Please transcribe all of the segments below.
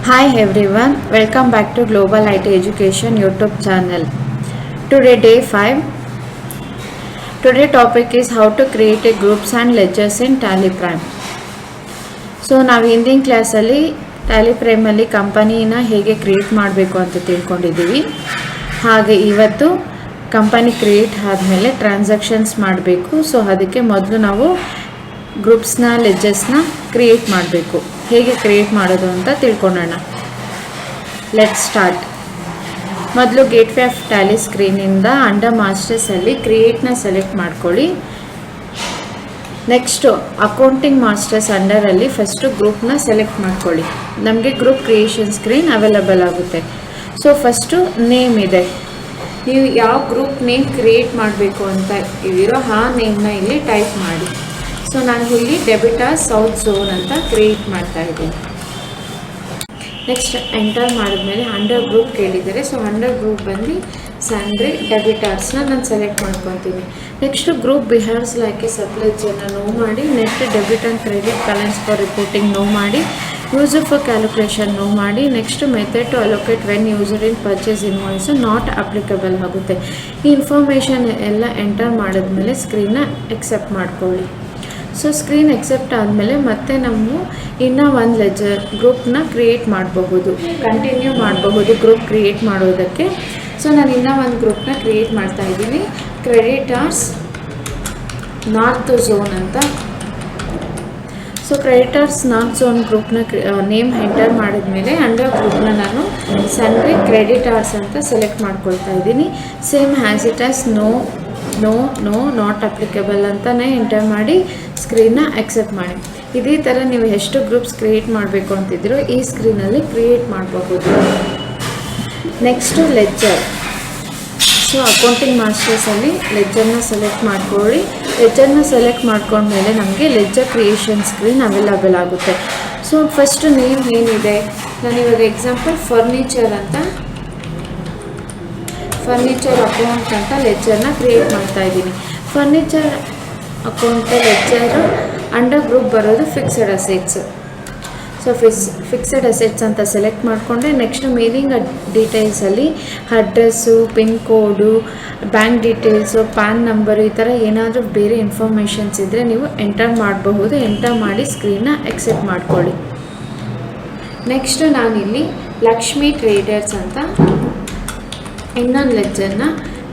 Hi everyone, welcome back to Global IT Education YouTube channel. Today day 5. Today topic is how to create a groups and ledgers in Tally Prime. So ನಾವು ಹಿಂದಿನ ಕ್ಲಾಸಲ್ಲಿ Tally ಪ್ರೈಮಲ್ಲಿ ಕಂಪನಿನ ಹೇಗೆ create ಮಾಡಬೇಕು ಅಂತ ತಿಳ್ಕೊಂಡಿದ್ದೀವಿ. ಹಾಗೆ ಇವತ್ತು company create ಆದಮೇಲೆ ಟ್ರಾನ್ಸಾಕ್ಷನ್ಸ್ ಮಾಡಬೇಕು. ಸೊ ಅದಕ್ಕೆ ಮೊದಲು ನಾವು ಗ್ರೂಪ್ಸ್ನ ಲೆಡ್ಜರ್ಸ್ನ ಕ್ರಿಯೇಟ್ ಮಾಡಬೇಕು. ಹೇಗೆ ಕ್ರಿಯೇಟ್ ಮಾಡೋದು ಅಂತ ತಿಳ್ಕೊಳ್ಳೋಣ. Let's start. ಮೊದಲು ಗೇಟ್ವೇ ಆಫ್ ಟ್ಯಾಲಿ ಸ್ಕ್ರೀನಿಂದ ಅಂಡರ್ ಮಾಸ್ಟರ್ಸಲ್ಲಿ ಕ್ರಿಯೇಟ್ನ ಸೆಲೆಕ್ಟ್ ಮಾಡ್ಕೊಳ್ಳಿ. ನೆಕ್ಸ್ಟು ಅಕೌಂಟಿಂಗ್ ಮಾಸ್ಟರ್ಸ್ ಅಂಡರಲ್ಲಿ ಫಸ್ಟು ಗ್ರೂಪ್ನ ಸೆಲೆಕ್ಟ್ ಮಾಡ್ಕೊಳ್ಳಿ. ನಮಗೆ ಗ್ರೂಪ್ ಕ್ರಿಯೇಷನ್ ಸ್ಕ್ರೀನ್ ಅವೈಲಬಲ್ ಆಗುತ್ತೆ. ಸೊ ಫಸ್ಟು ನೇಮ್ ಇದೆ. ನೀವು ಯಾವ ಗ್ರೂಪ್ ನೇಮ್ ಕ್ರಿಯೇಟ್ ಮಾಡಬೇಕು ಅಂತ ಇದ್ದೀರೋ ಆ ನೇಮ್ನ ಇಲ್ಲಿ ಟೈಪ್ ಮಾಡಿ. ಸೊ ನಾನು ಇಲ್ಲಿ ಡೆಬಿಟರ್ಸ್ ಸೌತ್ ಝೋನ್ ಅಂತ ಕ್ರಿಯೇಟ್ ಮಾಡ್ತಾ ಇದ್ದೀನಿ. ನೆಕ್ಸ್ಟ್ ಎಂಟರ್ ಮಾಡಿದ್ಮೇಲೆ ಅಂಡರ್ ಗ್ರೂಪ್ ಕೇಳಿದ್ದಾರೆ. ಸೊ ಅಂಡರ್ ಗ್ರೂಪ್ ಬಂದು ಸ್ಯಾಂಡ್ರಿ ಡೆಬಿಟರ್ಸ್ನ ನಾನು ಸೆಲೆಕ್ಟ್ ಮಾಡ್ಕೊತೀನಿ. Next group behaves like a ಸಬ್ಲೆಜರ್ನ ನೋ ಮಾಡಿ, net debit and credit balance for reporting no ಮಾಡಿ, ಯೂಸರ್ ಫಾರ್ ಕ್ಯಾಲ್ಕುಲೇಷನ್ ನೋ ಮಾಡಿ. Next method to allocate when used in purchase invoice not applicable ಆಗುತ್ತೆ. ಈ information ಎಲ್ಲ enter ಮಾಡಿದ್ಮೇಲೆ ಸ್ಕ್ರೀನ್ನ accept ಮಾಡ್ಕೊಳ್ಳಿ. ಸೊ ಸ್ಕ್ರೀನ್ ಎಕ್ಸೆಪ್ಟ್ ಆದಮೇಲೆ ಮತ್ತೆ ನಾವು ಇನ್ನೂ ಒಂದು ಲೆಜರ್ ಗ್ರೂಪ್ನ ಕ್ರಿಯೇಟ್ ಮಾಡಬಹುದು, ಕಂಟಿನ್ಯೂ ಮಾಡಬಹುದು ಗ್ರೂಪ್ ಕ್ರಿಯೇಟ್ ಮಾಡೋದಕ್ಕೆ. ಸೊ ನಾನು ಇನ್ನೂ ಒಂದು ಗ್ರೂಪ್ನ ಕ್ರಿಯೇಟ್ ಮಾಡ್ತಾ ಇದ್ದೀನಿ, ಕ್ರೆಡಿಟರ್ಸ್ ನಾರ್ತ್ ಝೋನ್ ಅಂತ. ಸೊ ಕ್ರೆಡಿಟರ್ಸ್ ನಾರ್ತ್ ಝೋನ್ ಗ್ರೂಪ್ನ ನೇಮ್ ಎಂಟರ್ ಮಾಡಿದ್ಮೇಲೆ ಅಂಡರ್ ಗ್ರೂಪ್ನ ನಾನು ಸನ್ರಿ ಕ್ರೆಡಿಟರ್ಸ್ ಅಂತ ಸೆಲೆಕ್ಟ್ ಮಾಡ್ಕೊಳ್ತಾ ಇದ್ದೀನಿ. Same has it as no not applicable ಅಂತಲೇ ಎಂಟರ್ ಮಾಡಿ ಸ್ಕ್ರೀನ್ನ ಅಕ್ಸೆಪ್ಟ್ ಮಾಡಿ. ಇದೇ ಥರ ನೀವು ಎಷ್ಟು ಗ್ರೂಪ್ಸ್ ಕ್ರಿಯೇಟ್ ಮಾಡಬೇಕು ಅಂತಿದ್ರೋ ಈ ಸ್ಕ್ರೀನಲ್ಲಿ ಕ್ರಿಯೇಟ್ ಮಾಡಬಹುದು. Next ledger. ಸೊ ಅಕೌಂಟಿಂಗ್ ಮಾಸ್ಟರ್ಸಲ್ಲಿ ಲೆಡ್ಜರ್ನ ಸೆಲೆಕ್ಟ್ ಮಾಡ್ಕೊಳ್ಳಿ. ಲೆಡ್ಜರ್ನ ಸೆಲೆಕ್ಟ್ ಮಾಡ್ಕೊಂಡ್ಮೇಲೆ ನಮಗೆ ಲೆಡ್ಜರ್ ಕ್ರಿಯೇಷನ್ ಸ್ಕ್ರೀನ್ ಅವೈಲಬಲ್ ಆಗುತ್ತೆ. ಸೊ ಫಸ್ಟ್ ನೇಮ್ ಏನಿದೆ, ನಾನು ಇವಾಗ ಎಕ್ಸಾಂಪಲ್ ಫರ್ನಿಚರ್ ಅಕೌಂಟ್ ಅಂತ ಲೆಡ್ಜರ್ನ ಕ್ರಿಯೇಟ್ ಮಾಡ್ತಾ ಇದ್ದೀನಿ. Furniture account ledger under group ಬರೋದು fixed assets. So fixed assets ಅಂತ ಸೆಲೆಕ್ಟ್ ಮಾಡಿಕೊಂಡ್ರೆ ನೆಕ್ಸ್ಟ್ ಮೇಲಿಂಗ್ ಡೀಟೇಲ್ಸಲ್ಲಿ address, pin code, bank details, PAN number, ಈ ಥರ ಏನಾದರೂ ಬೇರೆ ಇನ್ಫಾರ್ಮೇಷನ್ಸ್ ಇದ್ದರೆ ನೀವು ಎಂಟರ್ ಮಾಡಬಹುದು. ಎಂಟರ್ ಮಾಡಿ ಸ್ಕ್ರೀನ್ನ ಎಕ್ಸೆಪ್ಟ್ ಮಾಡ್ಕೊಳ್ಳಿ. ನೆಕ್ಸ್ಟು ನಾನಿಲ್ಲಿ ಲಕ್ಷ್ಮಿ ಟ್ರೇಡರ್ಸ್ ಅಂತ ಇನ್ನೊಂದು ಲೆಡ್ಜರ್ನ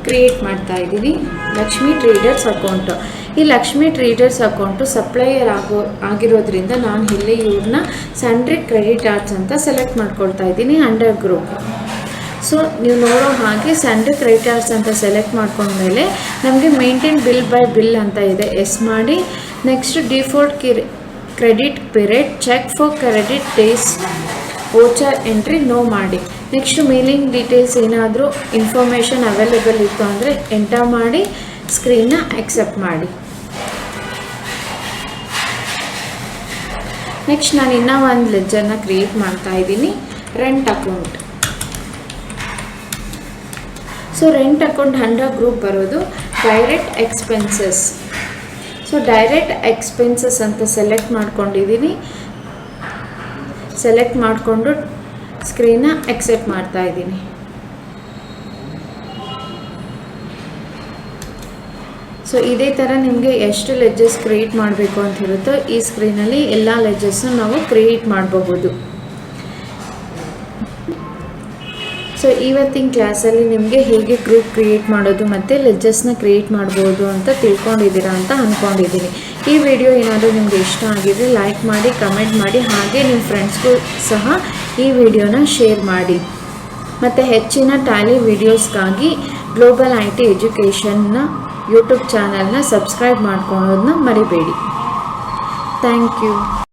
ಕ್ರಿಯೇಟ್ ಮಾಡ್ತಾ ಇದ್ದೀನಿ, ಲಕ್ಷ್ಮಿ ಟ್ರೇಡರ್ಸ್ ಅಕೌಂಟು. ಈ ಲಕ್ಷ್ಮಿ ಟ್ರೇಡರ್ಸ್ ಅಕೌಂಟು ಸಪ್ಲೈಯರ್ ಆಗಿರೋದ್ರಿಂದ ನಾನು ಇಲ್ಲಿ ಇವ್ರನ್ನ ಸನ್ರಿ ಕ್ರೆಡಿಟರ್ಸ್ ಅಂತ ಸೆಲೆಕ್ಟ್ ಮಾಡ್ಕೊಳ್ತಾ ಇದ್ದೀನಿ ಅಂಡರ್ ಗ್ರೂಪ್. ಸೊ ನೀವು ನೋಡೋ ಹಾಗೆ ಸನ್ರಿ ಕ್ರೆಡಿಟರ್ಸ್ ಅಂತ ಸೆಲೆಕ್ಟ್ ಮಾಡ್ಕೊಂಡ್ಮೇಲೆ ನಮಗೆ ಮೇಂಟೈನ್ ಬಿಲ್ ಬೈ ಬಿಲ್ ಅಂತ ಇದೆ, ಎಸ್ ಮಾಡಿ. Next default credit period, check for credit days, voucher entry no ಮಾಡಿ. ನೆಕ್ಸ್ಟ್ ಮೇಲಿಂಗ್ ಡೀಟೇಲ್ಸ್ ಏನಾದರೂ ಇನ್ಫಾರ್ಮೇಷನ್ ಅವೈಲೇಬಲ್ ಇತ್ತು ಅಂದರೆ ಎಂಟರ್ ಮಾಡಿ ಸ್ಕ್ರೀನ್ನ ಅಕ್ಸೆಪ್ಟ್ ಮಾಡಿ. ನೆಕ್ಸ್ಟ್ ನಾನು ಇನ್ನೂ ಒಂದು ಲೆಡ್ಜರ್ನ ಕ್ರಿಯೇಟ್ ಮಾಡ್ತಾ ಇದ್ದೀನಿ, rent account. So rent account under group ಬರೋದು direct expenses. So direct expenses ಅಂತ ಸೆಲೆಕ್ಟ್ ಮಾಡ್ಕೊಂಡಿದ್ದೀನಿ. ಸೆಲೆಕ್ಟ್ ಮಾಡಿಕೊಂಡು ಸ್ಕ್ರೀನ್ನ ಎಕ್ಸೆಪ್ಟ್ ಮಾಡ್ತಾ ಇದ್ದೀನಿ. ಸೊ ಇದೇ ಥರ ನಿಮಗೆ ಎಷ್ಟು ಲೆಡ್ಜರ್ಸ್ ಕ್ರಿಯೇಟ್ ಮಾಡಬೇಕು ಅಂತ ಇರುತ್ತೋ ಈ ಸ್ಕ್ರೀನಲ್ಲಿ ಎಲ್ಲ ಲೆಡ್ಜರ್ಸ್ನ ನಾವು ಕ್ರಿಯೇಟ್ ಮಾಡಬಹುದು. ಸೊ ಇವತ್ತಿನ ಕ್ಲಾಸಲ್ಲಿ ನಿಮಗೆ ಹೇಗೆ ಗ್ರೂಪ್ ಕ್ರಿಯೇಟ್ ಮಾಡೋದು ಮತ್ತು ಲೆಡ್ಜರ್ಸ್ನ ಕ್ರಿಯೇಟ್ ಮಾಡ್ಬೋದು ಅಂತ ತಿಳ್ಕೊಂಡಿದ್ದೀರಾ ಅಂತ ಅಂದ್ಕೊಂಡಿದ್ದೀನಿ. ಈ ವಿಡಿಯೋ ಏನಾದರೂ ನಿಮಗೆ ಇಷ್ಟ ಆಗಿದ್ರೆ ಲೈಕ್ ಮಾಡಿ, ಕಮೆಂಟ್ ಮಾಡಿ, ಹಾಗೆ ನಿಮ್ಮ ಫ್ರೆಂಡ್ಸ್ಗೂ ಸಹ ಈ ವಿಡಿಯೋನ ಶೇರ್ ಮಾಡಿ. ಮತ್ತು ಹೆಚ್ಚಿನ ಟ್ಯಾಲಿ ವಿಡಿಯೋಸ್ಗಾಗಿ ಗ್ಲೋಬಲ್ IT ಎಜುಕೇಷನ್ನ ಯೂಟ್ಯೂಬ್ ಚಾನಲ್ನ ಸಬ್ಸ್ಕ್ರೈಬ್ ಮಾಡ್ಕೊಳ್ಳೋದನ್ನ ಮರಿಬೇಡಿ. Thank you.